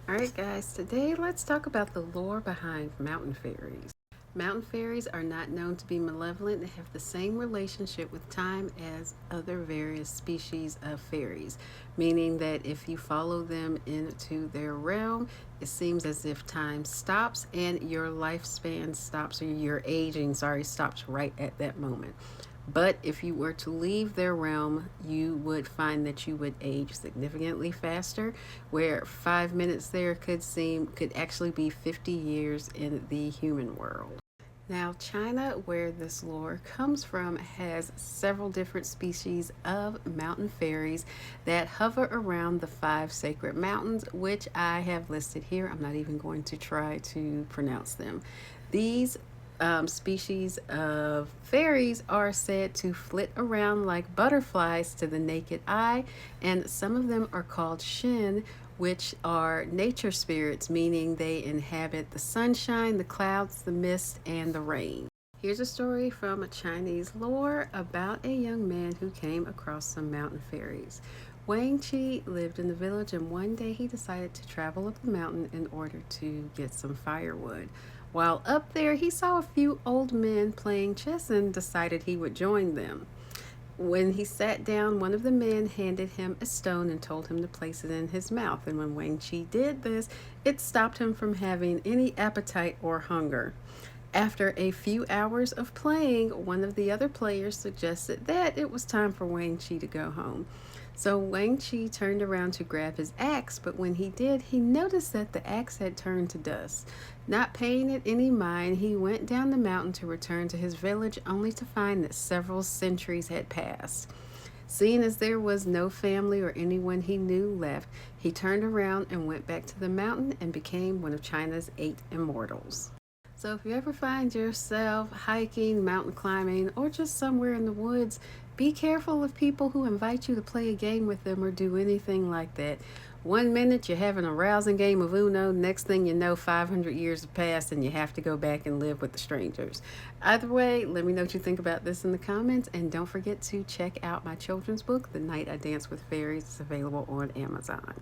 Alright guys, today let's talk about the lore behind mountain fairies. Mountain fairies are not known to be malevolent. They have the same relationship with time as other various species of fairies, meaning that if you follow them into their realm, it seems as if time stops and your lifespan stops, or your aging, stops right at that moment. But if you were to leave their realm, you would find that you would age significantly faster, where 5 minutes there could actually be 50 years in the human world. Now, China, where this lore comes from, has several different species of mountain fairies that hover around the five sacred mountains, which I have listed here. I'm not even going to try to pronounce them. These species of fairies are said to flit around like butterflies to the naked eye, and some of them are called Shin, which are nature spirits, meaning they inhabit the sunshine, the clouds, the mist, and the rain. Here's a story from a Chinese lore about a young man who came across some mountain fairies. Wang Chi lived in the village, and one day he decided to travel up the mountain in order to get some firewood. While up there, he saw a few old men playing chess and decided he would join them. When he sat down, one of the men handed him a stone and told him to place it in his mouth. And when Wang Chi did this, it stopped him from having any appetite or hunger. After a few hours of playing, one of the other players suggested that it was time for Wang Chi to go home. So Wang Chi turned around to grab his axe, but when he did, he noticed that the axe had turned to dust. Not paying it any mind, he went down the mountain to return to his village, only to find that several centuries had passed. Seeing as there was no family or anyone he knew left, he turned around and went back to the mountain and became one of China's 8 immortals. So if you ever find yourself hiking, mountain climbing, or just somewhere in the woods, be careful of people who invite you to play a game with them or do anything like that. 1 minute you're having a rousing game of Uno, next thing you know, 500 years have passed and you have to go back and live with the strangers. Either way, let me know what you think about this in the comments, and don't forget to check out my children's book, The Night I Danced with Fairies. It's available on Amazon.